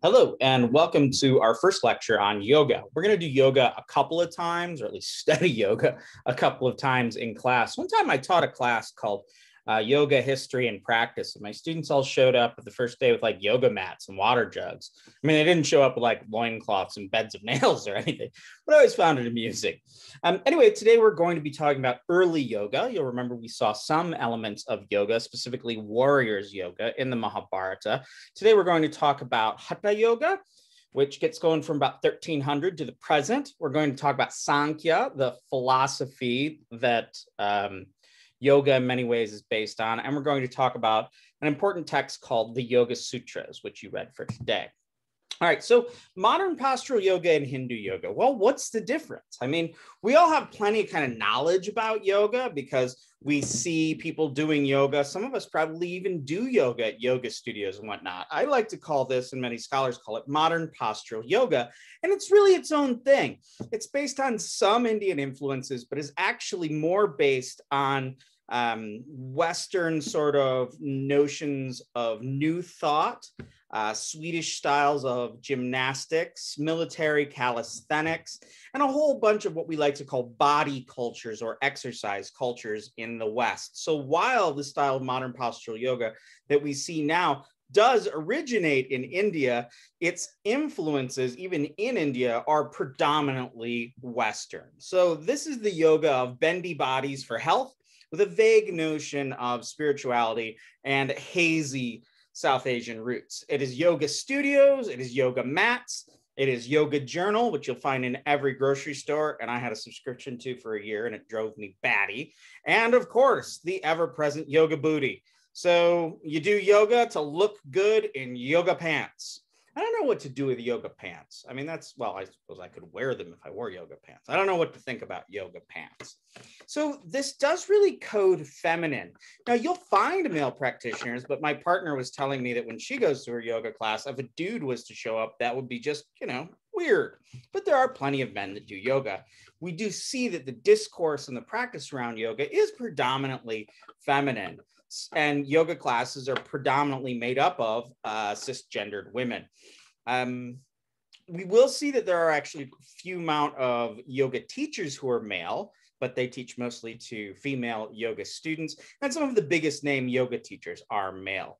Hello, and welcome to our first lecture on yoga. We're going to do yoga a couple of times, or at least study yoga a couple of times in class. One time I taught a class called Yoga History and Practice, and my students all showed up the first day with like yoga mats and water jugs. I mean, they didn't show up with like loincloths and beds of nails or anything, but I always found it amusing. Anyway, today we're going to be talking about early yoga. You'll remember we saw some elements of yoga, specifically warriors yoga in the Mahabharata. Today we're going to talk about Hathayoga, which gets going from about 1300 to the present. We're going to talk about Sankhya, the philosophy that yoga in many ways is based on. And we're going to talk about an important text called the Yogasutras, which you read for today. All right, so modern postural yoga and Hindu yoga. Well, what's the difference? I mean, we all have plenty of kind of knowledge about yoga because we see people doing yoga. Some of us probably even do yoga at yoga studios and whatnot. I like to call this, and many scholars call it, modern postural yoga. And it's really its own thing. It's based on some Indian influences, but is actually more based on Western sort of notions of new thought, Swedish styles of gymnastics, military calisthenics, and a whole bunch of what we like to call body cultures or exercise cultures in the West. So while the style of modern postural yoga that we see now does originate in India, its influences, even in India, are predominantly Western. So this is the yoga of bendy bodies for health, with a vague notion of spirituality and hazy South Asian roots. It is yoga studios, it is yoga mats, it is yoga journal, which you'll find in every grocery store, and I had a subscription to for a year, and it drove me batty. And of course, the ever-present yoga booty. So you do yoga to look good in yoga pants. I don't know what to do with yoga pants. I mean, well, I suppose I could wear them if I wore yoga pants. I don't know what to think about yoga pants. So this does really code feminine. Now, you'll find male practitioners, but my partner was telling me that when she goes to her yoga class, if a dude was to show up, that would be just, weird. But there are plenty of men that do yoga. We do see that the discourse and the practice around yoga is predominantly feminine. And yoga classes are predominantly made up of cisgendered women. We will see that there are actually a few amount of yoga teachers who are male, but they teach mostly to female yoga students. And some of the biggest name yoga teachers are male.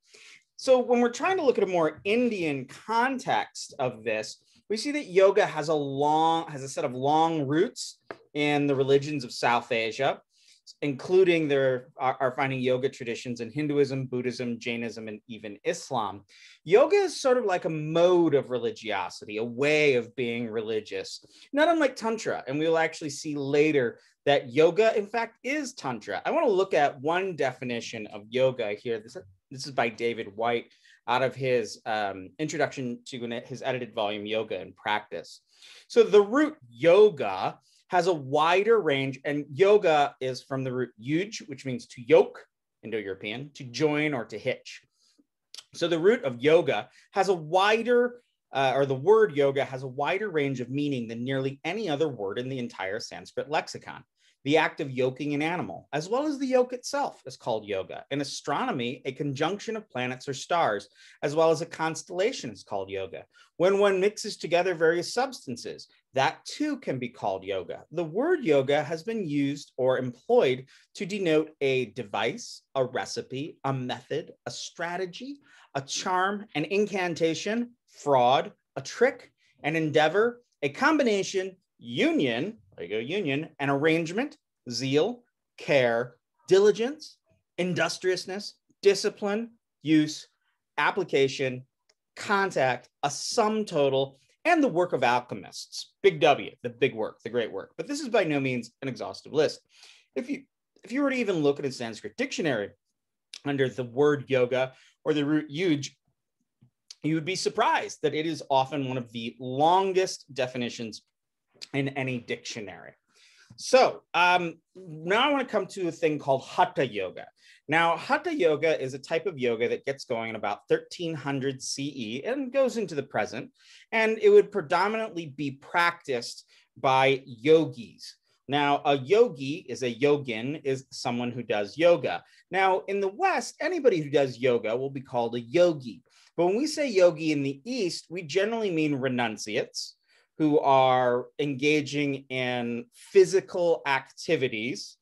So when we're trying to look at a more Indian context of this, we see that yoga has a set of long roots in the religions of South Asia, including there are finding yoga traditions in Hinduism, Buddhism, Jainism, and even Islam. Yoga is sort of like a mode of religiosity, a way of being religious, not unlike Tantra. And we will actually see later that yoga, in fact, is Tantra. I want to look at one definition of yoga here. This is by David White out of his introduction to his edited volume, Yoga and Practice. So the root yoga has a wider range, and yoga is from the root yuj, which means to yoke, Indo-European, to join or to hitch. So the root of yoga has a wider, or the word yoga has a wider range of meaning than nearly any other word in the entire Sanskrit lexicon. The act of yoking an animal, as well as the yoke itself, is called yoga. In astronomy, a conjunction of planets or stars, as well as a constellation, is called yoga. When one mixes together various substances, that too can be called yoga. The word yoga has been used or employed to denote a device, a recipe, a method, a strategy, a charm, an incantation, fraud, a trick, an endeavor, a combination, union, there you go, union, an arrangement, zeal, care, diligence, industriousness, discipline, use, application, contact, a sum total, and the work of alchemists. Big W, the big work, the great work. But this is by no means an exhaustive list. If you were to even look at a Sanskrit dictionary under the word yoga or the root yuj, you would be surprised that it is often one of the longest definitions in any dictionary. So now I want to come to a thing called Hatha Yoga. Now, Hatha Yoga is a type of yoga that gets going in about 1300 CE and goes into the present, and it would predominantly be practiced by yogis. Now, a yogi is a yogin, is someone who does yoga. Now, in the West, anybody who does yoga will be called a yogi. But when we say yogi in the East, we generally mean renunciates who are engaging in physical activities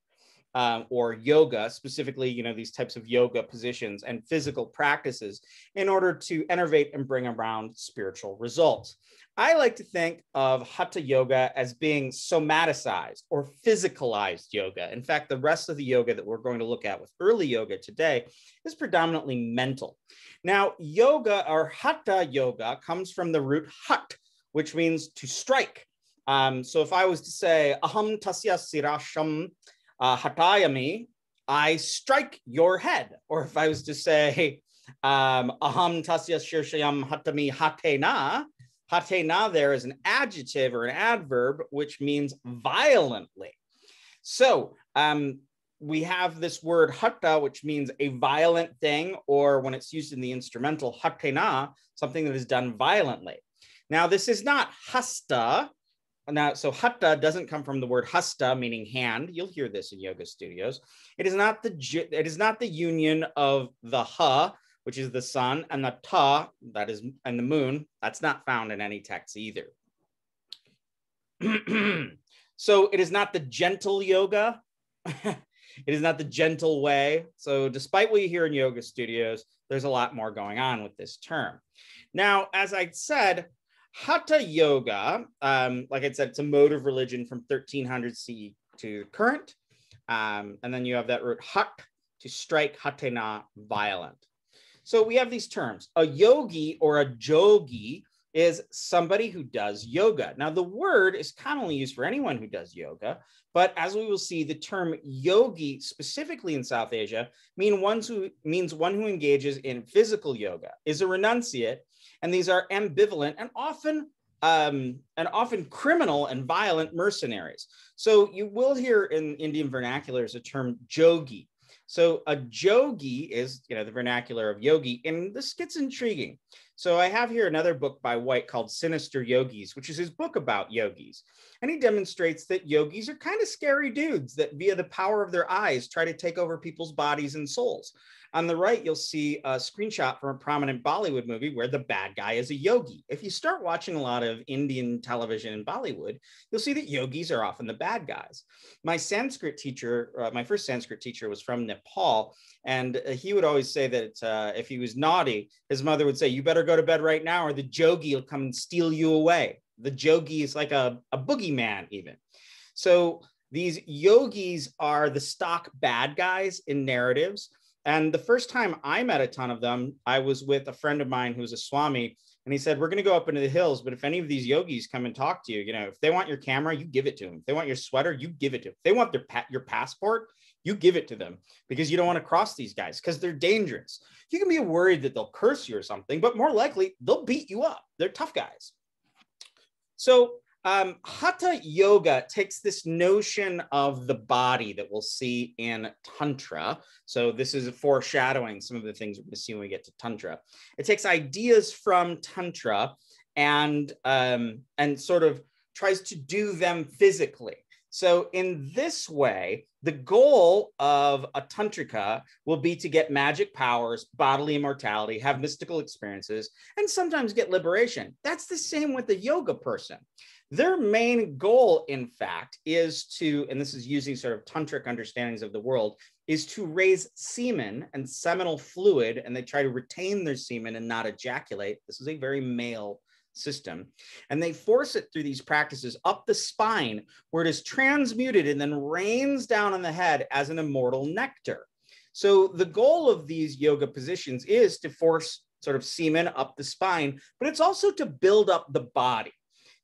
or yoga, specifically, you know, these types of yoga positions and physical practices in order to innovate and bring around spiritual results. I like to think of Hatha Yoga as being somaticized or physicalized yoga. In fact, the rest of the yoga that we're going to look at with early yoga today is predominantly mental. Now, yoga or Hatha Yoga comes from the root hat, which means to strike. So if I was to say, aham tasya sirasham hatayami, I strike your head. Or if I was to say, aham tasya shirshayam hatami hatena, hatena there is an adjective or an adverb, which means violently. So we have this word hatha, which means a violent thing, or when it's used in the instrumental, hatena, something that is done violently. Now, this is not hasta. Now, so hatha doesn't come from the word hasta, meaning hand. You'll hear this in yoga studios. It is not the union of the ha, which is the sun, and the ta, that is, and the moon. That's not found in any text either. So it is not the gentle yoga. It is not the gentle way. So despite what you hear in yoga studios, there's a lot more going on with this term. Now, as I said, Hatha Yoga, like I said, it's a mode of religion from 1300 CE to current. And then you have that root hat, to strike, hatena, violent. So we have these terms. A yogi or a jogi is somebody who does yoga. Now, the word is commonly used for anyone who does yoga, but as we will see, the term yogi, specifically in South Asia, means one who engages in physical yoga, is a renunciate, and these are ambivalent and often criminal and violent mercenaries. So you will hear in Indian vernaculars a term jogi. So a jogi is, you know, the vernacular of yogi, and this gets intriguing. So I have here another book by White called Sinister Yogis, which is his book about yogis. And he demonstrates that yogis are kind of scary dudes that via the power of their eyes try to take over people's bodies and souls. On the right, you'll see a screenshot from a prominent Bollywood movie where the bad guy is a yogi. If you start watching a lot of Indian television in Bollywood, you'll see that yogis are often the bad guys. My Sanskrit teacher, my first Sanskrit teacher was from Nepal, and he would always say that if he was naughty, his mother would say, "You better go to bed right now or the jogi will come and steal you away." The jogi is like a boogeyman even. So these yogis are the stock bad guys in narratives. And the first time I met a ton of them, I was with a friend of mine who's a Swami, and he said, "We're going to go up into the hills, but if any of these yogis come and talk to you, you know, if they want your camera, you give it to them. If they want your sweater, you give it to them. If they want your passport, you give it to them, because you don't want to cross these guys because they're dangerous. You can be worried that they'll curse you or something, but more likely they'll beat you up. They're tough guys." So Hatha Yoga takes this notion of the body that we'll see in Tantra. So this is foreshadowing some of the things we're going to see when we get to Tantra. It takes ideas from Tantra and sort of tries to do them physically. So in this way, the goal of a tantrika will be to get magic powers, bodily immortality, have mystical experiences, and sometimes get liberation. That's the same with the yoga person. Their main goal, in fact, is to, and this is using sort of tantric understandings of the world, is to raise semen and seminal fluid, and they try to retain their semen and not ejaculate. This is a very male system. And they force it through these practices up the spine, where it is transmuted and then rains down on the head as an immortal nectar. So the goal of these yoga positions is to force sort of semen up the spine, but it's also to build up the body.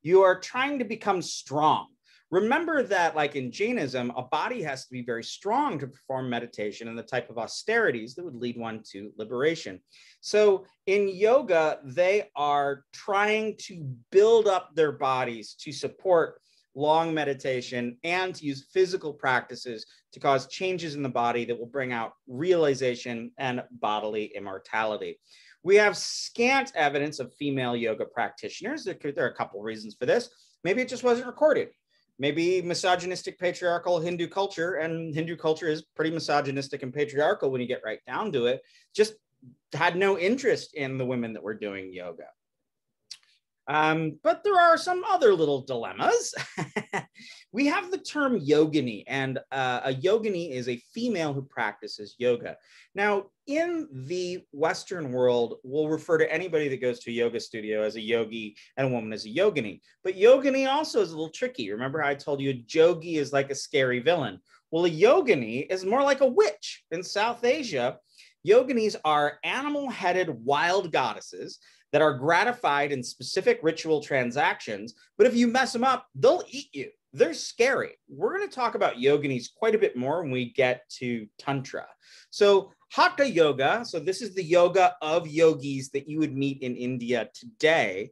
You are trying to become strong. Remember that, like in Jainism, a body has to be very strong to perform meditation and the type of austerities that would lead one to liberation. So in yoga, they are trying to build up their bodies to support long meditation and to use physical practices to cause changes in the body that will bring out realization and bodily immortality. We have scant evidence of female yoga practitioners. There are a couple reasons for this. Maybe it just wasn't recorded. Maybe misogynistic, patriarchal Hindu culture, and Hindu culture is pretty misogynistic and patriarchal when you get right down to it, just had no interest in the women that were doing yoga. But there are some other little dilemmas. We have the term yogini, and a yogini is a female who practices yoga. Now, in the Western world, we'll refer to anybody that goes to a yoga studio as a yogi and a woman as a yogini. But yogini also is a little tricky. Remember how I told you a jogi is like a scary villain? Well, a yogini is more like a witch. In South Asia, yoginis are animal-headed wild goddesses that are gratified in specific ritual transactions, but if you mess them up, they'll eat you. They're scary. We're going to talk about yoginis quite a bit more when we get to Tantra. So Hathayoga, so this is the yoga of yogis that you would meet in India today,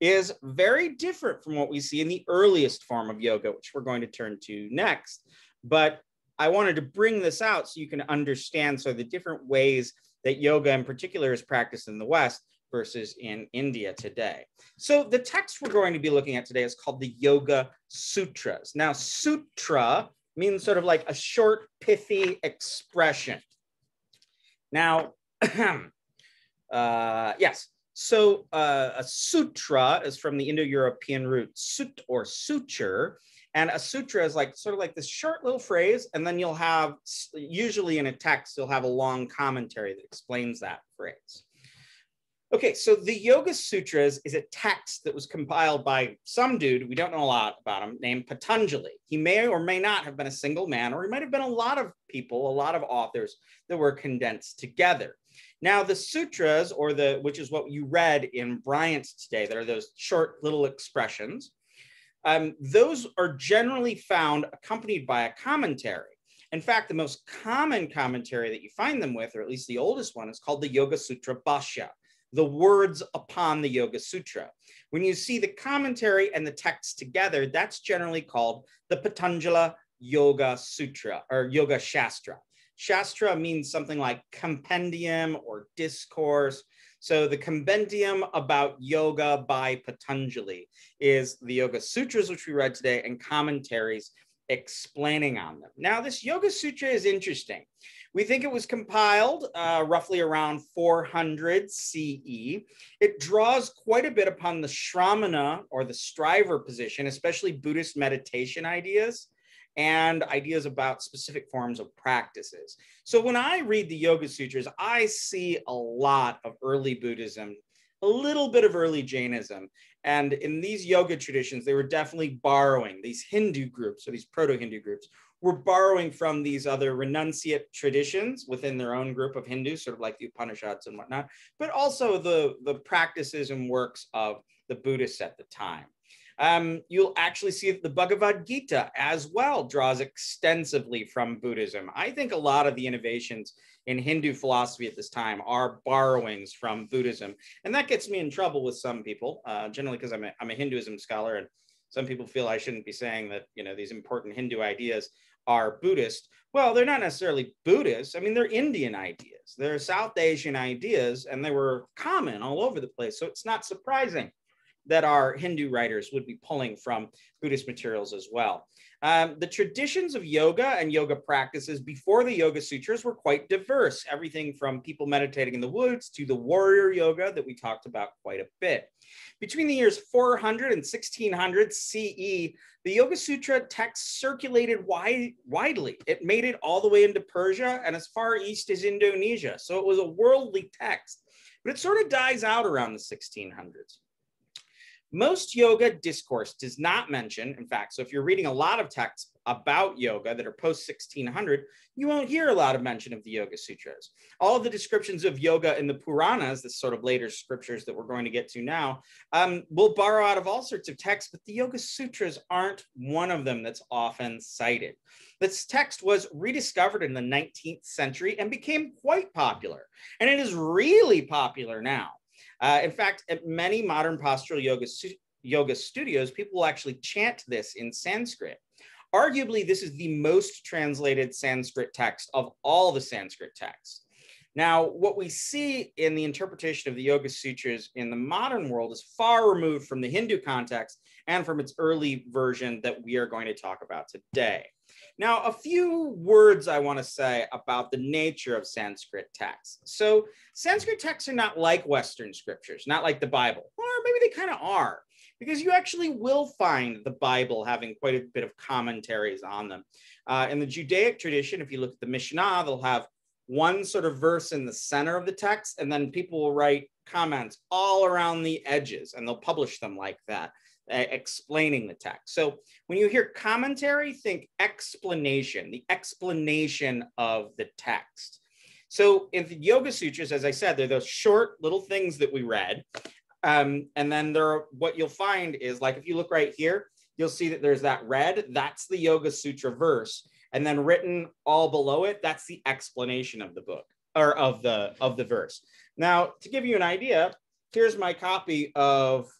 is very different from what we see in the earliest form of yoga, which we're going to turn to next. But I wanted to bring this out so you can understand so the different ways that yoga in particular is practiced in the West versus in India today. So the text we're going to be looking at today is called the Yogasutras. Now, sutra means sort of like a short, pithy expression. Now, yes. So a sutra is from the Indo-European root sut or suture. And a sutra is like sort of like this short little phrase, and then you'll have, usually in a text, you'll have a long commentary that explains that phrase. Okay, so the Yogasutras is a text that was compiled by some dude, we don't know a lot about him, named Patanjali. He may or may not have been a single man, or he might have been a lot of people, a lot of authors that were condensed together. Now the sutras, or which is what you read in Bryant today, that are those short little expressions, those are generally found accompanied by a commentary. In fact, the most common commentary that you find them with, or at least the oldest one, is called the Yogasutra Bhashya, the words upon the Yoga Sutra. When you see the commentary and the text together, that's generally called the Patanjala Yoga Sutra or Yoga Shastra. Shastra means something like compendium or discourse. So the compendium about yoga by Patanjali is the Yoga Sutras, which we read today, and commentaries explaining on them. Now, this Yoga Sutra is interesting. We think it was compiled roughly around 400 CE. It draws quite a bit upon the Shramana or the striver position, especially Buddhist meditation ideas and ideas about specific forms of practices. So when I read the Yoga Sutras, I see a lot of early Buddhism, a little bit of early Jainism. And in these yoga traditions, they were definitely borrowing, these Hindu groups or these proto-Hindu groups were borrowing from these other renunciate traditions within their own group of Hindus, sort of like the Upanishads and whatnot, but also the practices and works of the Buddhists at the time. You'll actually see that the Bhagavad Gita as well draws extensively from Buddhism. I think a lot of the innovations in Hindu philosophy at this time are borrowings from Buddhism. And that gets me in trouble with some people, generally because I'm a Hinduism scholar, and some people feel I shouldn't be saying that, you know, these important Hindu ideas are Buddhist. Well, they're not necessarily Buddhist. I mean, they're Indian ideas. They're South Asian ideas, and they were common all over the place. So it's not surprising that our Hindu writers would be pulling from Buddhist materials as well. The traditions of yoga and yoga practices before the Yoga Sutras were quite diverse, everything from people meditating in the woods to the warrior yoga that we talked about quite a bit. Between the years 400 and 1600 CE, the Yoga Sutra text circulated widely. It made it all the way into Persia and as far east as Indonesia. So it was a worldly text, but it sort of dies out around the 1600s. Most yoga discourse does not mention, in fact, so if you're reading a lot of texts about yoga that are post 1600, you won't hear a lot of mention of the Yoga Sutras. All of the descriptions of yoga in the Puranas, the sort of later scriptures that we're going to get to now, will borrow out of all sorts of texts, but the Yoga Sutras aren't one of them that's often cited. This text was rediscovered in the 19th century and became quite popular, and it is really popular now. In fact, at many modern postural yoga studios, people will actually chant this in Sanskrit. Arguably, this is the most translated Sanskrit text of all the Sanskrit texts. Now, what we see in the interpretation of the Yoga Sutras in the modern world is far removed from the Hindu context and from its early version that we are going to talk about today. Now, a few words I want to say about the nature of Sanskrit texts. So Sanskrit texts are not like Western scriptures, not like the Bible, or maybe they kind of are, because you actually will find the Bible having quite a bit of commentaries on them. In the Judaic tradition, if you look at the Mishnah, they'll have one sort of verse in the center of the text, and then people will write comments all around the edges, and they'll publish them like that, explaining the text. So when you hear commentary, think explanation, the explanation of the text. So in the Yogasutras, as I said, they're those short little things that we read. And then what you'll find is, like, if you look right here, you'll see that there's that red, that's the Yoga Sutra verse. And then written all below it, that's the explanation of the book, or of the verse. Now, to give you an idea, here's my copy of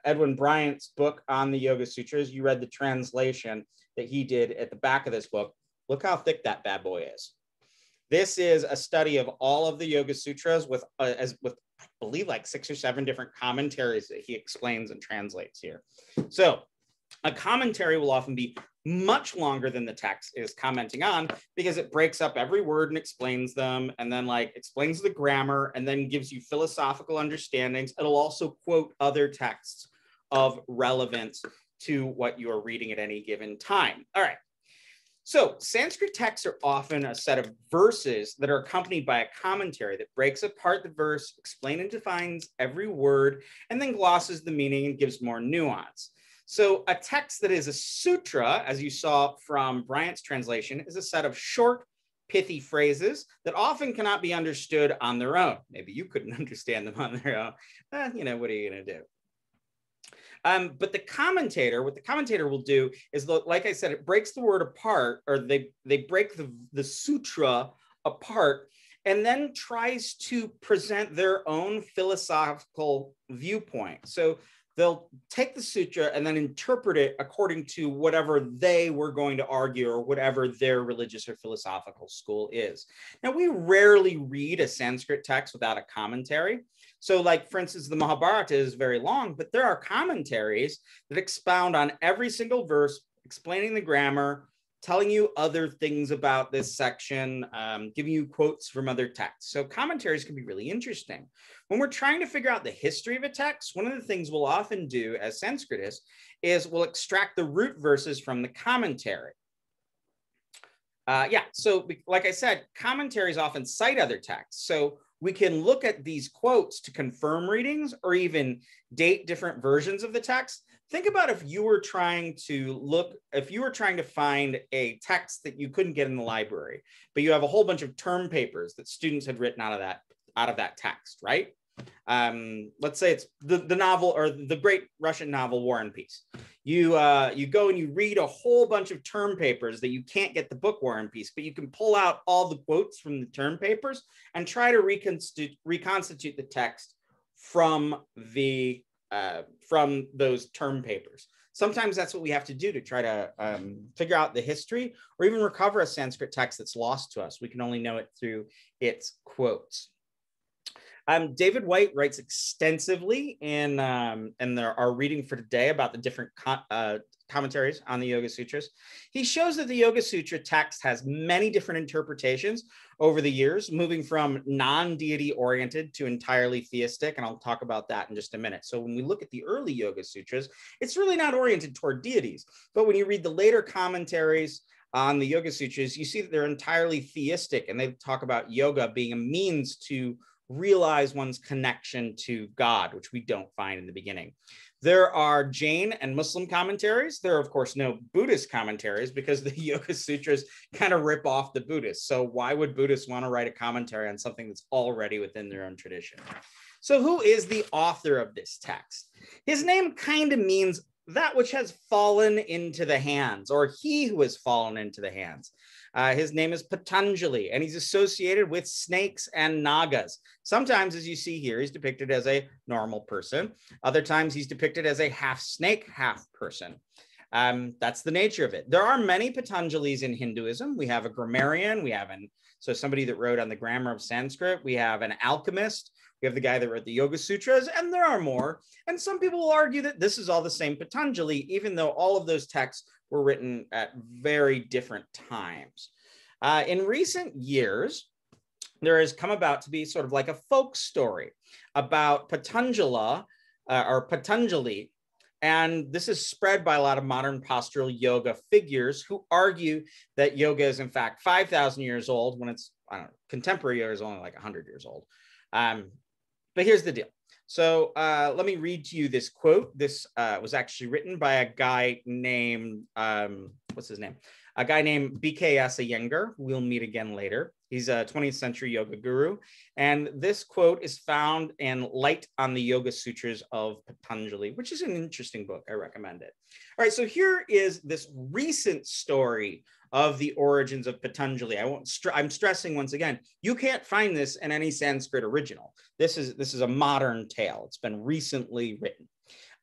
Edwin Bryant's book on the Yoga Sutras. You read the translation that he did at the back of this book. Look how thick that bad boy is. This is a study of all of the Yoga Sutras with I believe like 6 or 7 different commentaries that he explains and translates here. So a commentary will often be much longer than the text is commenting on, because it breaks up every word and explains them, and then like explains the grammar, and then gives you philosophical understandings. It'll also quote other texts of relevance to what you are reading at any given time. All right. So Sanskrit texts are often a set of verses that are accompanied by a commentary that breaks apart the verse, explains and defines every word, and then glosses the meaning and gives more nuance. So a text that is a sutra, as you saw from Bryant's translation, is a set of short, pithy phrases that often cannot be understood on their own. Maybe you couldn't understand them on their own. What are you going to do? But what the commentator will do is, like I said, it breaks the word apart, or they break the sutra apart, and then tries to present their own philosophical viewpoint. So they'll take the sutra and then interpret it according to whatever they were going to argue, or whatever their religious or philosophical school is. Now, we rarely read a Sanskrit text without a commentary. So, like, for instance, the Mahabharata is very long, but there are commentaries that expound on every single verse, explaining the grammar, telling you other things about this section, giving you quotes from other texts. So commentaries can be really interesting. When we're trying to figure out the history of a text, one of the things we'll often do as Sanskritists is we'll extract the root verses from the commentary. So like I said, commentaries often cite other texts. So we can look at these quotes to confirm readings or even date different versions of the text. Think about if you were trying to find a text that you couldn't get in the library, but you have a whole bunch of term papers that students had written out of that text, right? Let's say it's the novel, or the great Russian novel War and Peace. You go and you read a whole bunch of term papers that you can't get the book War and Peace, but you can pull out all the quotes from the term papers and try to reconstitute the text from those term papers. Sometimes that's what we have to do to try to figure out the history, or even recover a Sanskrit text that's lost to us. We can only know it through its quotes. David White writes extensively in our reading for today about the different commentaries on the Yoga Sutras. He shows that the Yoga Sutra text has many different interpretations over the years, moving from non-deity oriented to entirely theistic, and I'll talk about that in just a minute. So when we look at the early Yoga Sutras, it's really not oriented toward deities, but when you read the later commentaries on the Yoga Sutras, you see that they're entirely theistic, and they talk about yoga being a means to realize one's connection to God, which we don't find in the beginning. There are Jain and Muslim commentaries. There are, of course, no Buddhist commentaries, because the Yoga Sutras kind of rip off the Buddhists. So why would Buddhists want to write a commentary on something that's already within their own tradition? So who is the author of this text? His name kind of means that which has fallen into the hands, or he who has fallen into the hands. His name is Patanjali, and he's associated with snakes and nagas. Sometimes, as you see here, he's depicted as a normal person. Other times, he's depicted as a half snake, half person. That's the nature of it. There are many Patanjalis in Hinduism. We have a grammarian, somebody that wrote on the grammar of Sanskrit. We have an alchemist. We have the guy that wrote the Yogasutras, and there are more. And some people will argue that this is all the same Patanjali, even though all of those texts were written at very different times. In recent years, there has come about to be sort of like a folk story about Patanjali, and this is spread by a lot of modern postural yoga figures who argue that yoga is in fact 5,000 years old when it's, I don't know, contemporary yoga is only like 100 years old. But here's the deal. So let me read to you this quote. This was actually written by a guy named, what's his name? A guy named B.K.S. Iyengar, who we'll meet again later. He's a 20th century yoga guru. And this quote is found in Light on the Yogasutras of Patanjali, which is an interesting book. I recommend it. All right, so here is this recent story of the origins of Patanjali. I'm stressing once again, you can't find this in any Sanskrit original. This is a modern tale. It's been recently written.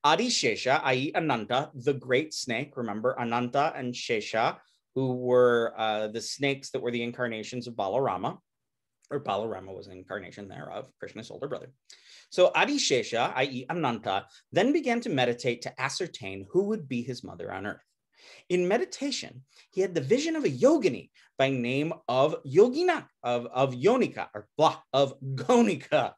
Adi Shesha, i.e. Ananta, the great snake, remember Ananta and Shesha, who were the snakes that were the incarnations of Balarama, or Balarama was an incarnation thereof, Krishna's older brother. So Adi Shesha, i.e. Ananta, then began to meditate to ascertain who would be his mother on earth. In meditation, he had the vision of a yogini by name of Yogina, of Yonika, or of Gonika,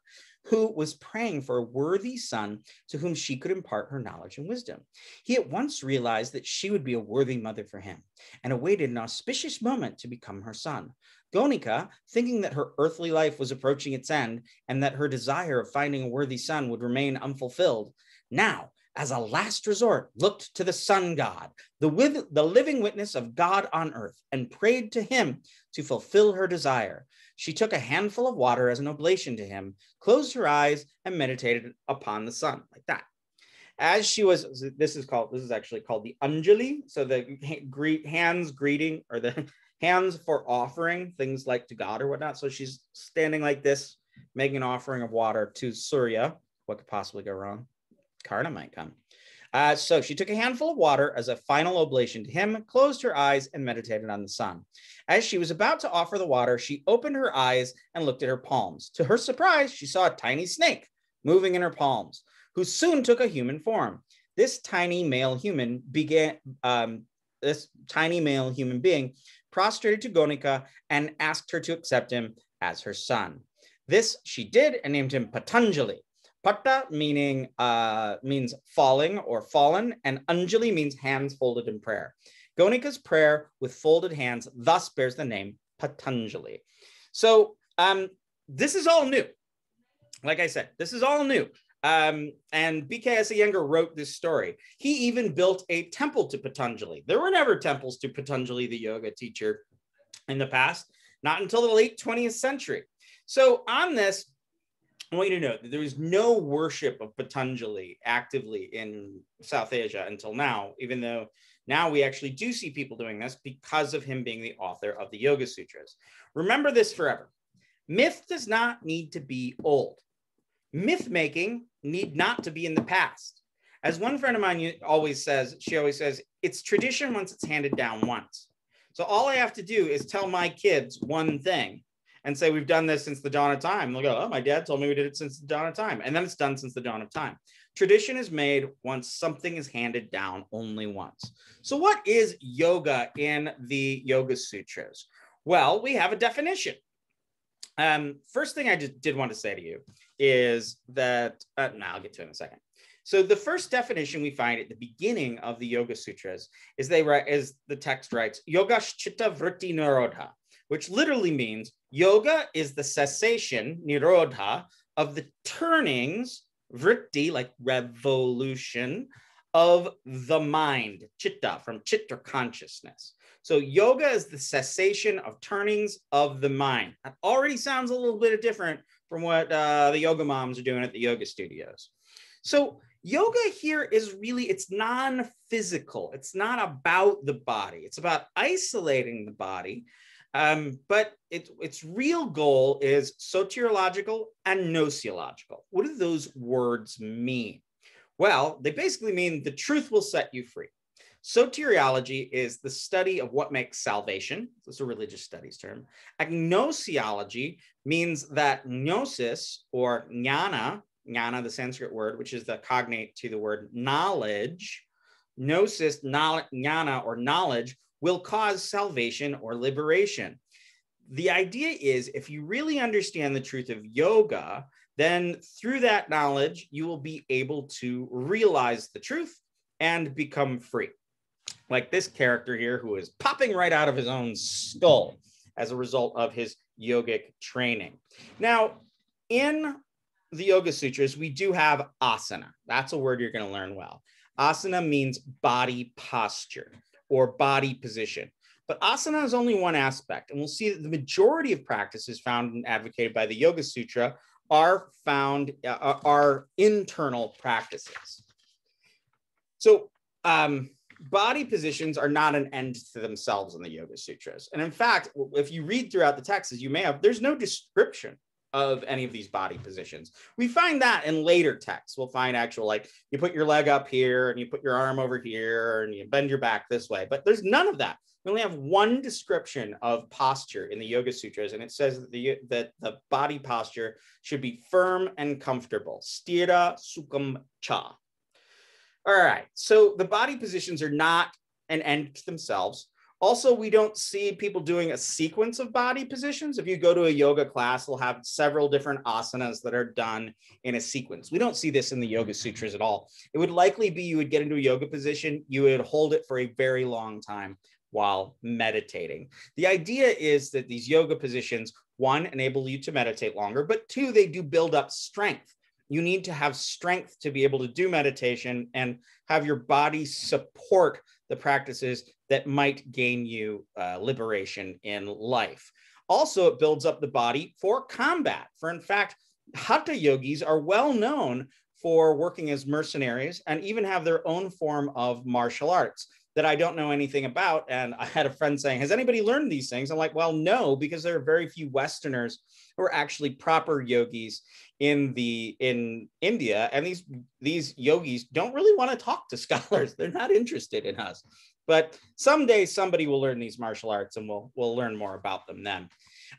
who was praying for a worthy son to whom she could impart her knowledge and wisdom. He at once realized that she would be a worthy mother for him and awaited an auspicious moment to become her son. Gonika, thinking that her earthly life was approaching its end and that her desire of finding a worthy son would remain unfulfilled, now, as a last resort, looked to the sun god, the living witness of God on earth, and prayed to him to fulfill her desire. She took a handful of water as an oblation to him, closed her eyes, and meditated upon the sun, like that. As she was, this is actually called the Anjali, so the hands greeting, or the hands for offering things like to God or whatnot. So she's standing like this, making an offering of water to Surya. What could possibly go wrong? Karna might come. So she took a handful of water as a final oblation to him, closed her eyes, and meditated on the sun. As she was about to offer the water, she opened her eyes and looked at her palms. To her surprise, she saw a tiny snake moving in her palms, who soon took a human form. This tiny male human being prostrated to Gonika and asked her to accept him as her son. This she did and named him Patanjali. Patta means falling or fallen, and Anjali means hands folded in prayer. Gonika's prayer with folded hands thus bears the name Patanjali. So this is all new. Like I said, this is all new. And B.K.S. Iyengar wrote this story. He even built a temple to Patanjali. There were never temples to Patanjali, the yoga teacher, in the past, not until the late 20th century. So on this, I want you to know that there was no worship of Patanjali actively in South Asia until now, even though now we actually do see people doing this because of him being the author of the Yogasutras. Remember this forever. Myth does not need to be old. Myth making need not to be in the past. As one friend of mine always says, it's tradition once it's handed down once. So all I have to do is tell my kids one thing and say, we've done this since the dawn of time. They'll go, oh, my dad told me we did it since the dawn of time. And then it's done since the dawn of time. Tradition is made once something is handed down only once. So what is yoga in the Yogasutras? Well, we have a definition. First thing I just did want to say to you is that, I'll get to it in a second. So the first definition we find at the beginning of the Yogasutras is the text writes, Yogaschitta vritti nirodha, which literally means yoga is the cessation, nirodha, of the turnings, vritti, like revolution, of the mind, chitta, from chitta consciousness. So yoga is the cessation of turnings of the mind. That already sounds a little bit different from what the yoga moms are doing at the yoga studios. So yoga here is really, it's non-physical. It's not about the body. It's about isolating the body. But its real goal is soteriological and gnosiological. What do those words mean? Well, they basically mean the truth will set you free. Soteriology is the study of what makes salvation. This is a religious studies term. Agnosiology means that gnosis or jnana, the Sanskrit word, which is the cognate to the word knowledge, gnosis, jnana, or knowledge, will cause salvation or liberation. The idea is if you really understand the truth of yoga, then through that knowledge, you will be able to realize the truth and become free. Like this character here who is popping right out of his own skull as a result of his yogic training. Now, in the Yogasutras, we do have asana. That's a word you're going to learn well. Asana means body posture or body position. But asana is only one aspect. And we'll see that the majority of practices found and advocated by the Yoga Sutra are internal practices. So body positions are not an end to themselves in the Yoga Sutras. And in fact, if you read throughout the texts, as you may have, there's no description of any of these body positions. We find that in later texts. We'll find actual, like you put your leg up here and you put your arm over here and you bend your back this way, but there's none of that. We only have one description of posture in the Yoga Sutras, and it says that the body posture should be firm and comfortable. Sthira sukham cha. All right, so the body positions are not an end to themselves. Also, we don't see people doing a sequence of body positions. If you go to a yoga class, they'll have several different asanas that are done in a sequence. We don't see this in the Yoga Sutras at all. It would likely be you would get into a yoga position, you would hold it for a very long time while meditating. The idea is that these yoga positions, one, enable you to meditate longer, but two, they do build up strength. You need to have strength to be able to do meditation and have your body support the practices that might gain you liberation in life. Also, it builds up the body for combat. For in fact, Hatha yogis are well known for working as mercenaries and even have their own form of martial arts that I don't know anything about. And I had a friend saying, has anybody learned these things? I'm like, well, no, because there are very few Westerners who are actually proper yogis in India. And these yogis don't really want to talk to scholars. They're not interested in us. But someday somebody will learn these martial arts and we'll learn more about them then.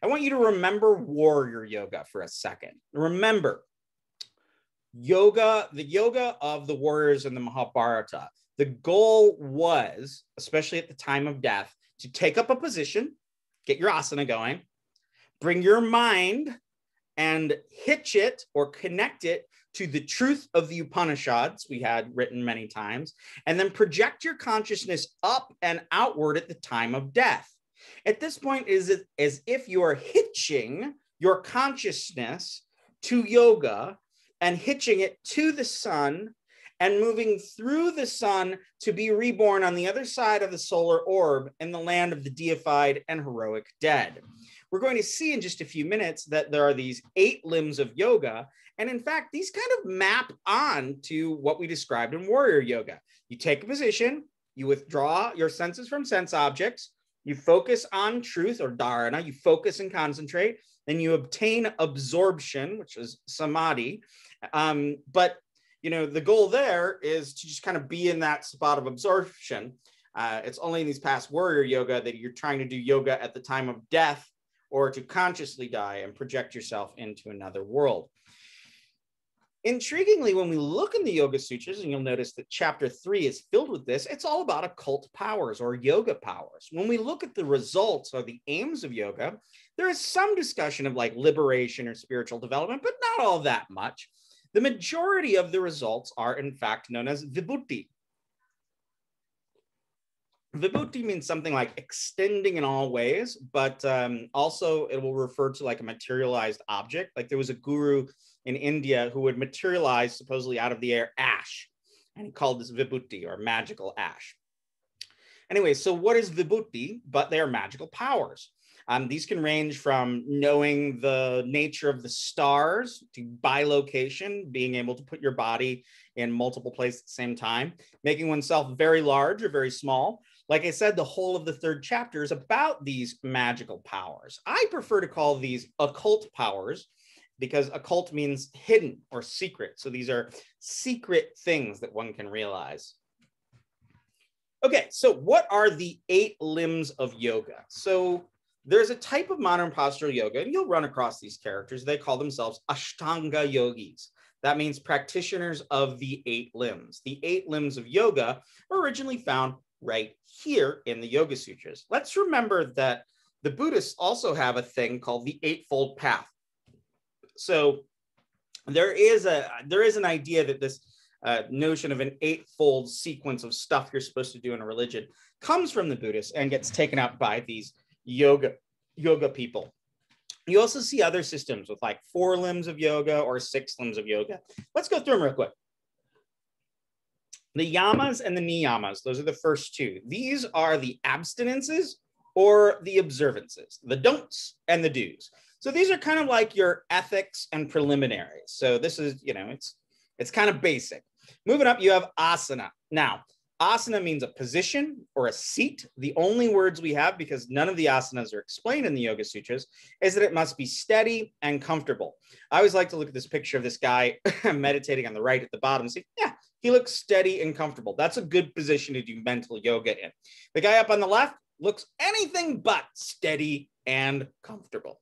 I want you to remember warrior yoga for a second. Remember, yoga, the yoga of the warriors in the Mahabharata, the goal was, especially at the time of death, to take up a position, get your asana going, bring your mind and hitch it or connect it to the truth of the Upanishads we had written many times, and then project your consciousness up and outward at the time of death. At this point, it is as if you are hitching your consciousness to yoga and hitching it to the sun and moving through the sun to be reborn on the other side of the solar orb in the land of the deified and heroic dead. We're going to see in just a few minutes that there are these 8 limbs of yoga. And in fact, these kind of map on to what we described in warrior yoga. You take a position, you withdraw your senses from sense objects, you focus on truth or dharana, you focus and concentrate, then you obtain absorption, which is samadhi. But you know, the goal there is to just kind of be in that spot of absorption. It's only in these past warrior yoga that you're trying to do yoga at the time of death or to consciously die and project yourself into another world. Intriguingly, when we look in the Yoga Sutras, and you'll notice that chapter 3 is filled with this, it's all about occult powers or yoga powers. When we look at the results or the aims of yoga, there is some discussion of like liberation or spiritual development, but not all that much. The majority of the results are, in fact, known as vibhuti. Vibhuti means something like extending in all ways, but also it will refer to like a materialized object. Like there was a guru in India who would materialize supposedly out of the air ash, and he called this vibhuti or magical ash. Anyway, so what is vibhuti? But they are magical powers. These can range from knowing the nature of the stars to bilocation, being able to put your body in multiple places at the same time, making oneself very large or very small. Like I said, the whole of the 3rd chapter is about these magical powers. I prefer to call these occult powers because occult means hidden or secret. So these are secret things that one can realize. Okay, so what are the 8 limbs of yoga? So there's a type of modern postural yoga, and you'll run across these characters. They call themselves ASHTANGA yogis. That means practitioners of the 8 limbs. The 8 limbs of yoga were originally found right here in the Yogasutras. Let's remember that the Buddhists also have a thing called the Eightfold Path. So there is an idea that this notion of an 8-fold sequence of stuff you're supposed to do in a religion comes from the Buddhists and gets taken up by these yoga people. You also see other systems with like 4 limbs of yoga or 6 limbs of yoga. Let's go through them real quick. The yamas and the niyamas, those are the first 2. These are the abstinences or the observances, the don'ts and the do's. So these are kind of like your ethics and preliminaries. So this is, it's kind of basic. Moving up, you have asana. Now, asana means a position or a seat. The only words we have, because none of the asanas are explained in the Yoga Sutras, is that it must be steady and comfortable. I always like to look at this picture of this guy meditating on the right at the bottom and say, yeah, he looks steady and comfortable. That's a good position to do mental yoga in. The guy up on the left looks anything but steady and comfortable.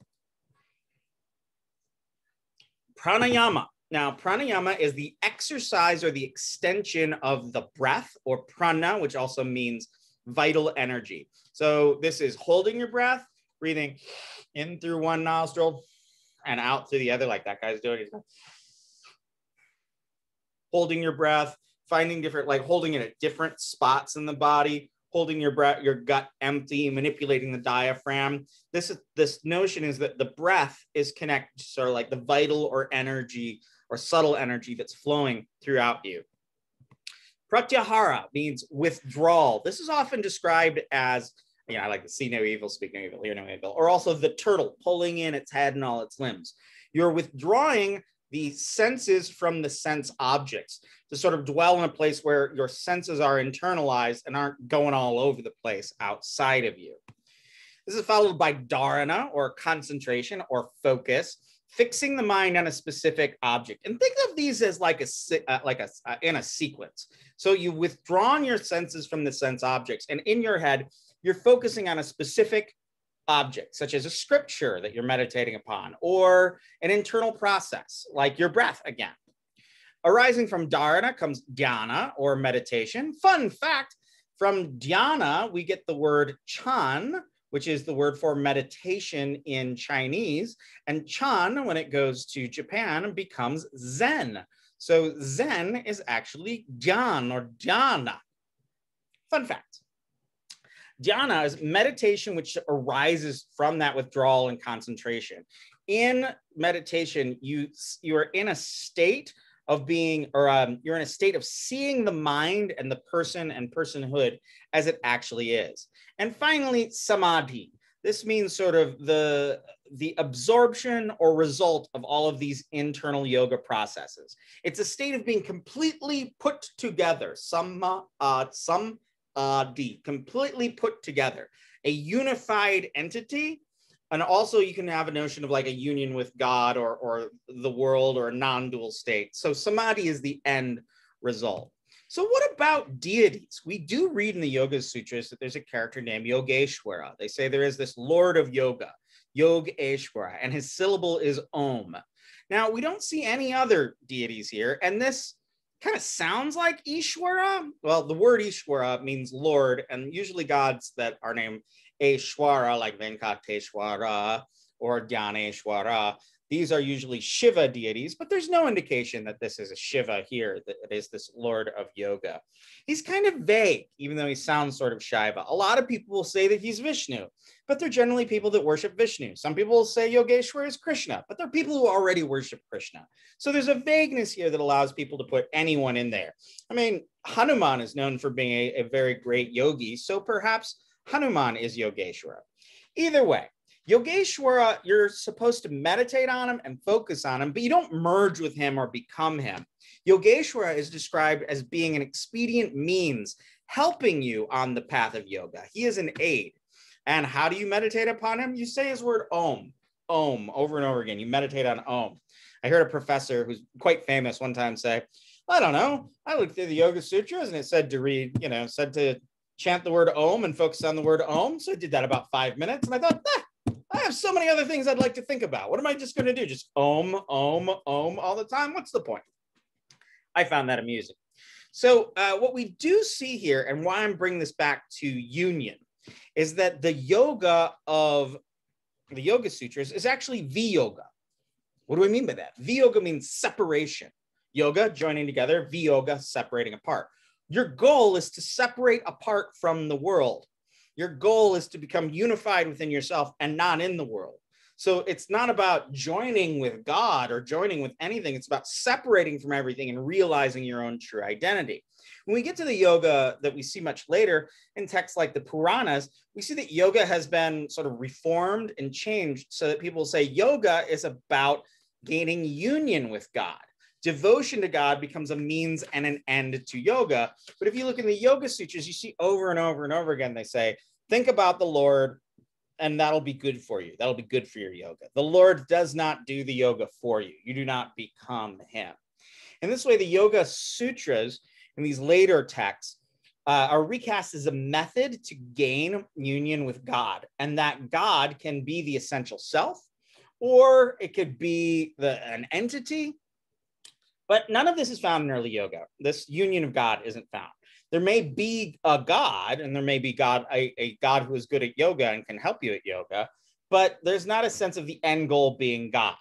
Pranayama. Now, pranayama is the exercise or the extension of the breath, or prana, which also means vital energy. So this is holding your breath, breathing in through one nostril and out through the other, like that guy's doing. Holding your breath, finding different, like holding it at different spots in the body, holding your breath, your gut empty, manipulating the diaphragm. This notion is that the breath is connected to sort of like the vital or energy or subtle energy that's flowing throughout you. Pratyahara means withdrawal. This is often described as, I like to see no evil, speak no evil, hear no evil, or also the turtle pulling in its head and all its limbs. You're withdrawing the senses from the sense objects to sort of dwell in a place where your senses are internalized and aren't going all over the place outside of you. This is followed by dharana, or concentration or focus, fixing the mind on a specific object. And think of these as in a sequence. So you've withdrawn your senses from the sense objects, and in your head, you're focusing on a specific object, such as a scripture that you're meditating upon, or an internal process, like your breath again. Arising from dharana comes dhyana, or meditation. Fun fact, from dhyana, we get the word chan, which is the word for meditation in Chinese. And chan, when it goes to Japan, becomes zen. So zen is actually dhyan or dhyana. Fun fact. Dhyana is meditation which arises from that withdrawal and concentration. In meditation, you are in a state of being, or you're in a state of seeing the mind and the person and personhood as it actually is. And finally, samadhi. This means sort of the absorption or result of all of these internal yoga processes. It's a state of being completely put together, completely put together, a unified entity. And also you can have a notion of like a union with God or the world, or a non-dual state. So samadhi is the end result. So what about deities? We do read in the Yoga Sutras that there's a character named Yogeshwara. They say there is this Lord of Yoga, Yogeshwara, and his syllable is Om. Now, we don't see any other deities here, and this kind of sounds like Ishwara. Well, the word Ishwara means Lord, and usually gods that are named Eshwara, like Venkateshwara or Dhyaneshwara, these are usually Shiva deities, but there's no indication that this is a Shiva here, that it is this Lord of Yoga. He's kind of vague, even though he sounds sort of Shiva. A lot of people will say that he's Vishnu, but they're generally people that worship Vishnu. Some people will say Yogeshwara is Krishna, but they're people who already worship Krishna. So there's a vagueness here that allows people to put anyone in there. I mean, Hanuman is known for being a very great yogi, so perhaps Hanuman is Yogeshwara. Either way, Yogeshwara, you're supposed to meditate on him and focus on him, but you don't merge with him or become him. Yogeshwara is described as being an expedient means helping you on the path of yoga. He is an aid. And how do you meditate upon him? You say his word Om, Om, over and over again. You meditate on Om. I heard a professor who's quite famous one time say, I don't know, I looked through the Yoga Sutras and it said to read, said to chant the word Om and focus on the word Om. So I did that about 5 minutes. And I thought, I have so many other things I'd like to think about. What am I just going to do? Just Om, Om, Om all the time? What's the point? I found that amusing. So what we do see here, and why I'm bringing this back to union, is that the yoga of the Yogasutras is actually Viyoga. What do I mean by that? Viyoga means separation. Yoga, joining together, Viyoga, separating apart. Your goal is to separate apart from the world. Your goal is to become unified within yourself and not in the world. So it's not about joining with God or joining with anything. It's about separating from everything and realizing your own true identity. When we get to the yoga that we see much later in texts like the Puranas, we see that yoga has been sort of reformed and changed so that people say yoga is about gaining union with God. Devotion to God becomes a means and an end to yoga. But if you look in the Yogasutras, you see over and over and over again, they say, think about the Lord and that'll be good for you. That'll be good for your yoga. The Lord does not do the yoga for you. You do not become him. And this way, the Yogasutras in these later texts are recast as a method to gain union with God. And that God can be the essential self, or it could be an entity. But none of this is found in early yoga. This union of God isn't found. There may be a God, and there may be a God who is good at yoga and can help you at yoga, but there's not a sense of the end goal being God.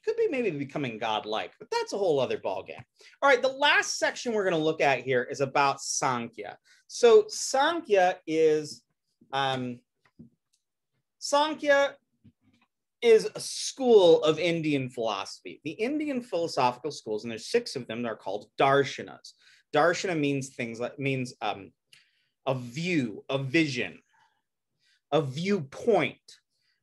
Could be maybe becoming God-like, but that's a whole other ballgame. All right, the last section we're going to look at here is about Sankhya. So Sankhya is a school of Indian philosophy. The Indian philosophical schools, and there's 6 of them, are called darshanas. Darshana means a view, a vision, a viewpoint,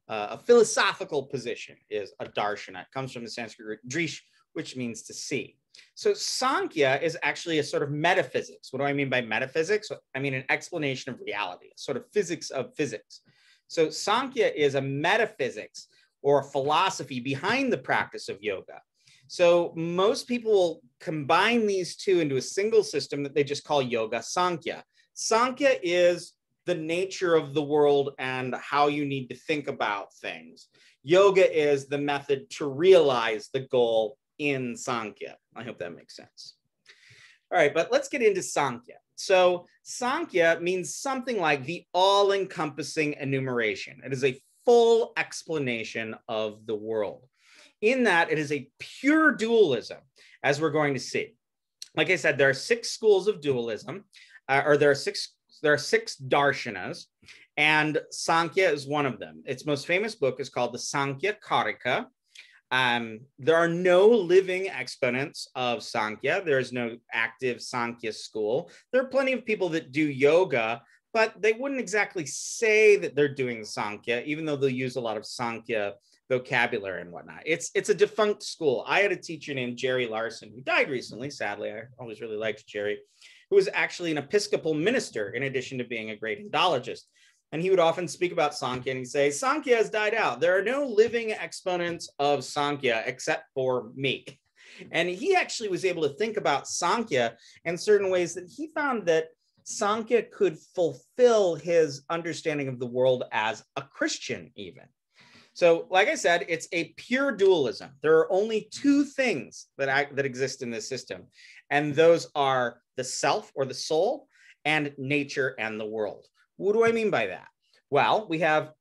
a philosophical position is a darshana. It comes from the Sanskrit root drish, which means to see. So Sankhya is actually a sort of metaphysics. What do I mean by metaphysics? I mean an explanation of reality, a sort of physics of physics. So Sankhya is a metaphysics or a philosophy behind the practice of yoga. So most people will combine these two into a single system that they just call Yoga Sankhya. Sankhya is the nature of the world and how you need to think about things. Yoga is the method to realize the goal in Sankhya. I hope that makes sense. All right, but let's get into Sankhya. So Sankhya means something like the all-encompassing enumeration. It is a full explanation of the world. In that, it is a pure dualism, as we're going to see. Like I said, there are 6 schools of dualism, there are six darshanas, and Sankhya is one of them. Its most famous book is called the Sankhya Karika. There are no living exponents of Sankhya. There is no active Sankhya school. There are plenty of people that do yoga, but they wouldn't exactly say that they're doing Sankhya, even though they'll use a lot of Sankhya vocabulary and whatnot. It's a defunct school. I had a teacher named Jerry Larson, who died recently, sadly. I always really liked Jerry, who was actually an Episcopal minister in addition to being a great Indologist. And he would often speak about Sankhya and he'd say, Sankhya has died out. There are no living exponents of Sankhya except for me. And he actually was able to think about Sankhya in certain ways that he found that Sankhya could fulfill his understanding of the world as a Christian even. So like I said, it's a pure dualism. There are only 2 things that exist in this system. And those are the self or the soul and nature and the world. What do I mean by that? Well, we have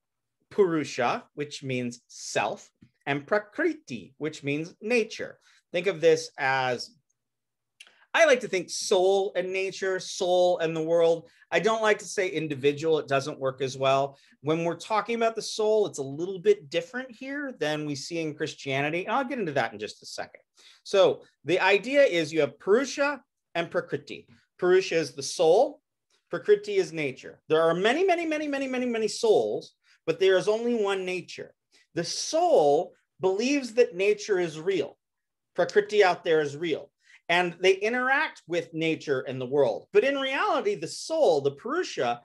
Purusha, which means self, and Prakriti, which means nature. Think of this as, I like to think soul and nature, soul and the world. I don't like to say individual. It doesn't work as well. When we're talking about the soul, it's a little bit different here than we see in Christianity. I'll get into that in just a second. So the idea is you have Purusha and Prakriti. Purusha is the soul. Prakriti is nature. There are many souls, but there is only one nature. The soul believes that nature is real. Prakriti out there is real. And they interact with nature and the world. But in reality, the soul, the Purusha,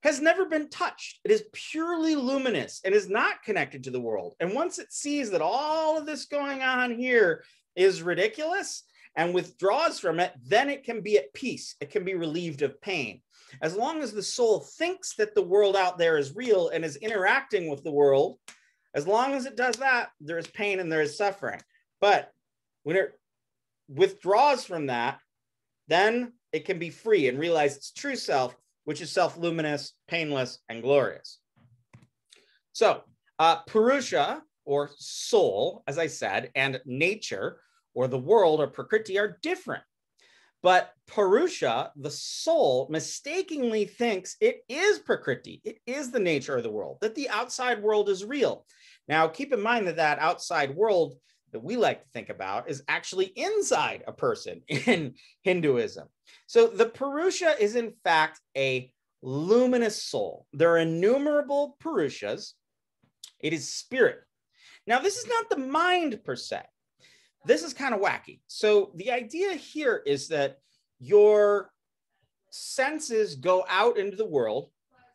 has never been touched. It is purely luminous and is not connected to the world. And once it sees that all of this going on here is ridiculous, and withdraws from it, then it can be at peace. It can be relieved of pain. As long as the soul thinks that the world out there is real and is interacting with the world, as long as it does that, there is pain and there is suffering. But when it withdraws from that, then it can be free and realize its true self, which is self-luminous, painless, and glorious. So Purusha, or soul, as I said, and nature, or the world, or Prakriti, are different. But Purusha, the soul, mistakenly thinks it is Prakriti. It is the nature of the world, that the outside world is real. Now, keep in mind that that outside world that we like to think about is actually inside a person in Hinduism. So the Purusha is in fact a luminous soul. There are innumerable Purushas. It is spirit. Now, this is not the mind per se. This is kind of wacky. So the idea here is that your senses go out into the world,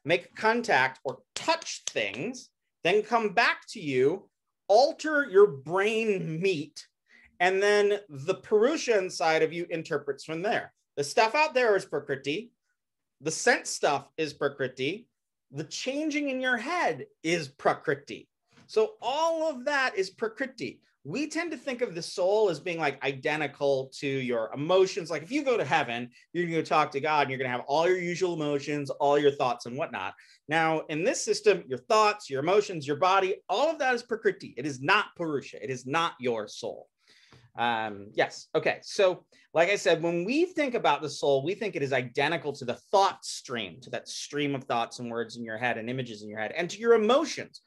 make contact or touch things, then come back to you, alter your brain meat, and then the Purusha inside of you interprets from there. The stuff out there is Prakriti. The sense stuff is Prakriti. The changing in your head is Prakriti. So all of that is Prakriti. We tend to think of the soul as being like identical to your emotions. Like if you go to heaven, you're going to talk to God and you're going to have all your usual emotions, all your thoughts and whatnot. Now, in this system, your thoughts, your emotions, your body, all of that is Prakriti. It is not Purusha. It is not your soul. Yes. Okay. So like I said, when we think about the soul, we think it is identical to the thought stream, to that stream of thoughts and words in your head and images in your head, and to your emotions.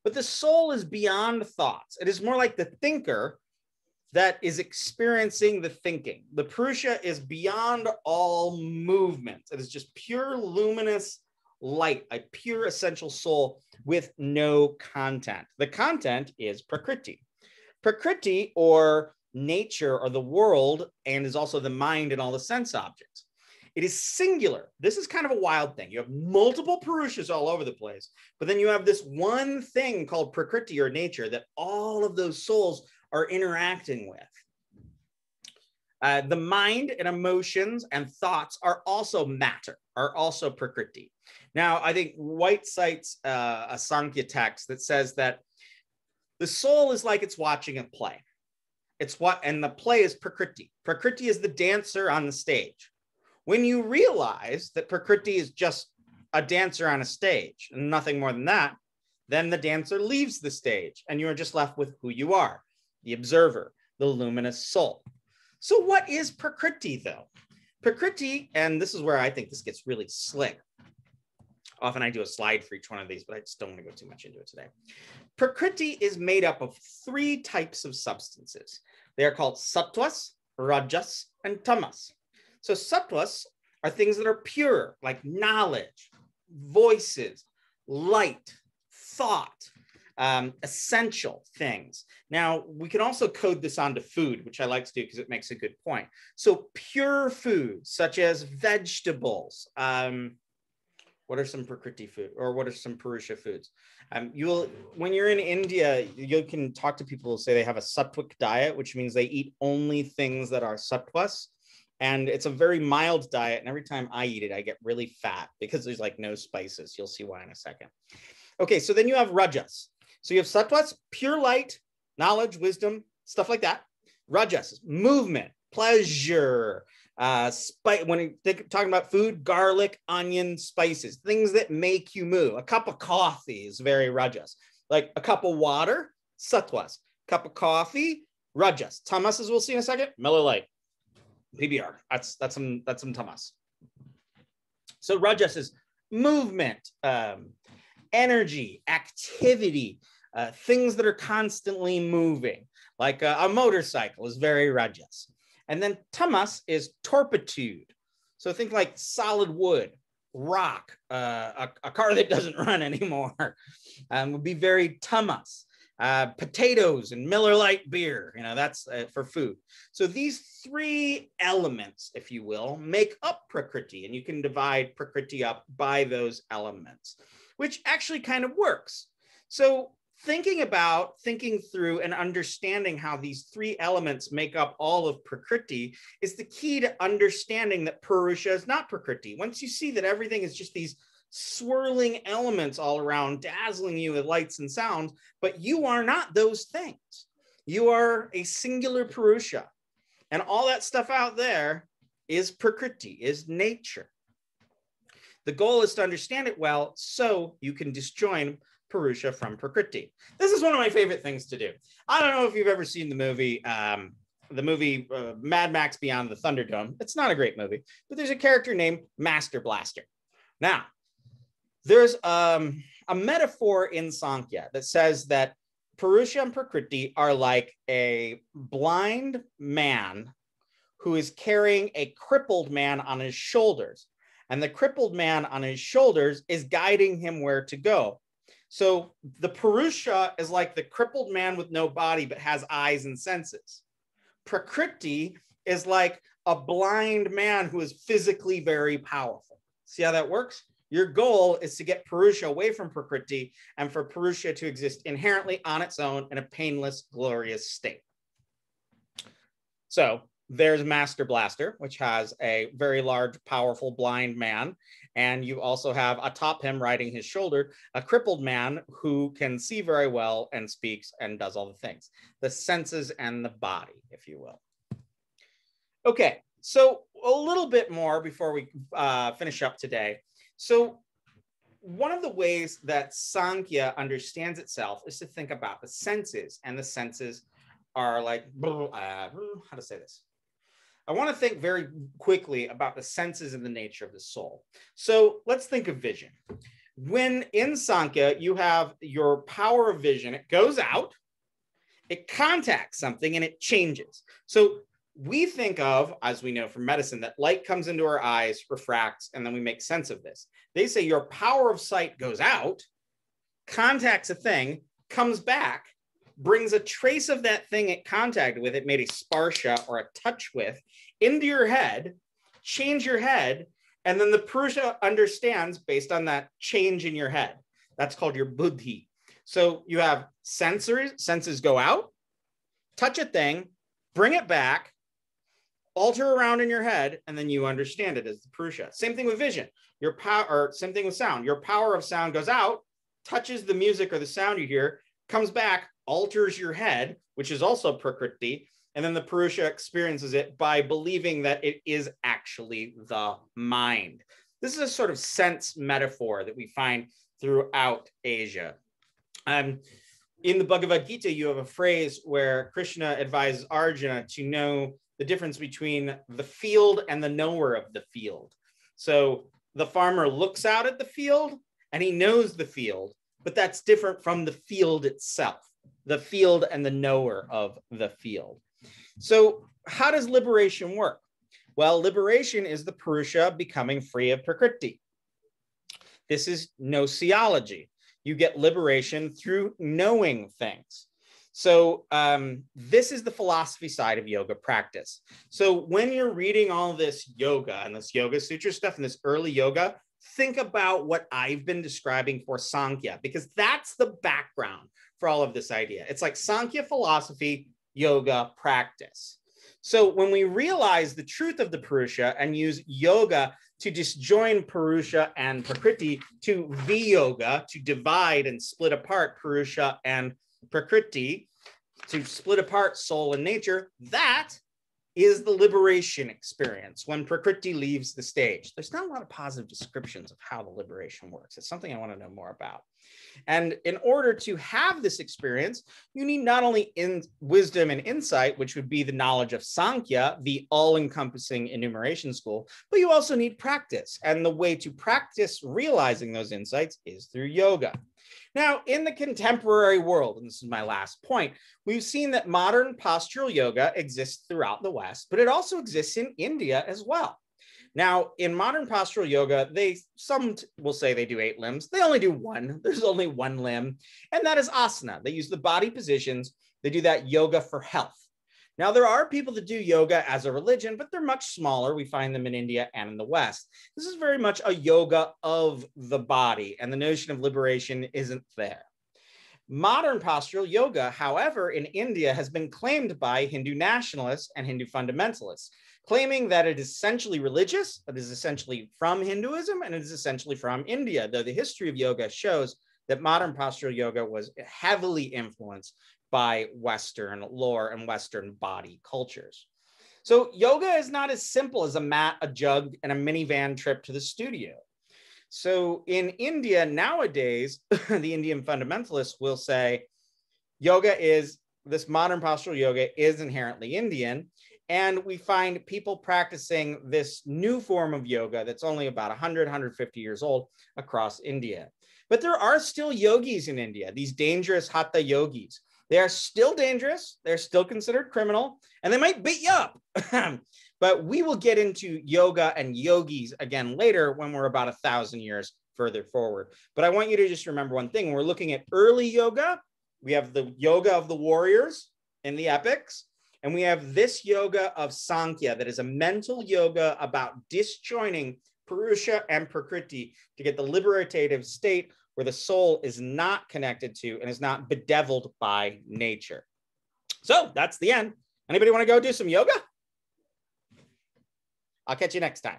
But the soul is beyond thoughts. It is more like the thinker that is experiencing the thinking. The Purusha is beyond all movement. It is just pure luminous light, a pure essential soul with no content. The content is Prakriti. Prakriti, or nature, or the world, and is also the mind and all the sense objects. It is singular. This is kind of a wild thing. You have multiple Purushas all over the place, but then you have this one thing called Prakriti, or nature, that all of those souls are interacting with. The mind and emotions and thoughts are also matter, are also Prakriti. Now, I think White cites a Sankhya text that says that the soul is like it's watching a play. And the play is Prakriti. Prakriti is the dancer on the stage. When you realize that Prakriti is just a dancer on a stage and nothing more than that, then the dancer leaves the stage and you are just left with who you are, the observer, the luminous soul. So what is Prakriti though? Prakriti, and this is where I think this gets really slick. Often I do a slide for each one of these, but I just don't want to go too much into it today. Prakriti is made up of 3 types of substances. They are called sattvas, rajas, and tamas. So sattvas are things that are pure, like knowledge, voices, light, thought, essential things. Now, we can also code this onto food, which I like to do because it makes a good point. So pure foods, such as vegetables. What are some Prakriti food, or what are some Purusha foods? When you're in India, you can talk to people who say they have a sattvic diet, which means they eat only things that are sattvas. And it's a very mild diet. And every time I eat it, I get really fat because there's like no spices. You'll see why in a second. Okay, so then you have rajas. So you have sattvas, pure light, knowledge, wisdom, stuff like that. Rajas, movement, pleasure. When you're talking about food, garlic, onion, spices, things that make you move. A cup of coffee is very rajas. Like a cup of water, sattvas. Cup of coffee, rajas. Tamas, as we'll see in a second, mellow light. PBR, that's some tamas. So rajas is movement, energy, activity, things that are constantly moving, like a motorcycle is very rajas. And then tamas is torpitude. So think like solid wood, rock, a car that doesn't run anymore would be very tamas. Potatoes and Miller Lite beer, that's for food. So these 3 elements, if you will, make up Prakriti, and you can divide Prakriti up by those elements, which actually kind of works. So thinking through and understanding how these three elements make up all of Prakriti is the key to understanding that Purusha is not Prakriti. Once you see that everything is just these swirling elements all around, dazzling you with lights and sounds, but you are not those things. You are a singular Purusha. And all that stuff out there is Prakriti, is nature. The goal is to understand it well so you can disjoin Purusha from Prakriti. This is one of my favorite things to do. I don't know if you've ever seen the movie Mad Max Beyond the Thunderdome. It's not a great movie, but there's a character named Master Blaster. Now, there's a metaphor in Sankhya that says that Purusha and Prakriti are like a blind man who is carrying a crippled man on his shoulders. And the crippled man on his shoulders is guiding him where to go. So the Purusha is like the crippled man with no body, but has eyes and senses. Prakriti is like a blind man who is physically very powerful. See how that works? Your goal is to get Purusha away from Prakriti and for Purusha to exist inherently on its own in a painless, glorious state. So there's Master Blaster, which has a very large, powerful, blind man. And you also have atop him, riding his shoulder, a crippled man who can see very well and speaks and does all the things. The senses and the body, if you will. Okay, so a little bit more before we finish up today. So one of the ways that Sankhya understands itself is to think about the senses. And the senses are like, how to say this? I want to think very quickly about the senses and the nature of the soul. So let's think of vision. When in Sankhya, you have your power of vision, it goes out, it contacts something, and it changes. So we think of, as we know from medicine, that light comes into our eyes, refracts, and then we make sense of this. They say your power of sight goes out, contacts a thing, comes back, brings a trace of that thing it contacted with, it made a sparsha or a touch with, into your head, change your head, and then the Purusha understands based on that change in your head. That's called your buddhi. So you have senses go out, touch a thing, bring it back, alter around in your head, and then you understand it as the Purusha. Same thing with vision. Your power, or same thing with sound. Your power of sound goes out, touches the music or the sound you hear, comes back, alters your head, which is also Prakriti, and then the Purusha experiences it by believing that it is actually the mind. This is a sort of sense metaphor that we find throughout Asia. In the Bhagavad Gita, you have a phrase where Krishna advises Arjuna to know the difference between the field and the knower of the field. So the farmer looks out at the field and he knows the field, but that's different from the field itself, the field and the knower of the field. So how does liberation work? Well, liberation is the Purusha becoming free of Prakriti. This is gnoseology. You get liberation through knowing things. So this is the philosophy side of yoga practice. So when you're reading all this yoga and this Yoga-Sutra stuff and this early yoga, think about what I've been describing for Sankhya, because that's the background for all of this idea. It's like Sankhya philosophy, yoga practice. So when we realize the truth of the Purusha and use yoga to disjoin Purusha and Prakriti to Viyoga, to divide and split apart Purusha and Prakriti, to split apart soul and nature, that is the liberation experience when Prakriti leaves the stage. There's not a lot of positive descriptions of how the liberation works. It's something I want to know more about. And in order to have this experience, you need not only wisdom and insight, which would be the knowledge of Sankhya, the all-encompassing enumeration school, but you also need practice. And the way to practice realizing those insights is through yoga. Now, in the contemporary world, and this is my last point, we've seen that modern postural yoga exists throughout the West, but it also exists in India as well. Now, in modern postural yoga, some will say they do 8 limbs. They only do 1. There's only 1 limb, and that is asana. They use the body positions. They do that yoga for health. Now, there are people that do yoga as a religion, but they're much smaller. We find them in India and in the West. This is very much a yoga of the body, and the notion of liberation isn't there. Modern postural yoga, however, in India has been claimed by Hindu nationalists and Hindu fundamentalists, claiming that it is essentially religious, it is essentially from Hinduism, and it is essentially from India, though the history of yoga shows that modern postural yoga was heavily influenced by Western lore and Western body cultures. So yoga is not as simple as a mat, a jug, and a minivan trip to the studio. So in India nowadays, the Indian fundamentalists will say this modern postural yoga is inherently Indian. And we find people practicing this new form of yoga that's only about 100, 150 years old across India. But there are still yogis in India, these dangerous hatha yogis. They are still dangerous. They're still considered criminal, and they might beat you up. But we will get into yoga and yogis again later when we're about 1,000 years further forward. But I want you to just remember one thing. When we're looking at early yoga, we have the yoga of the warriors in the epics, and we have this yoga of Sankhya that is a mental yoga about disjoining Purusha and Prakriti to get the liberative state where the soul is not connected to and is not bedeviled by nature. So that's the end. Anybody want to go do some yoga? I'll catch you next time.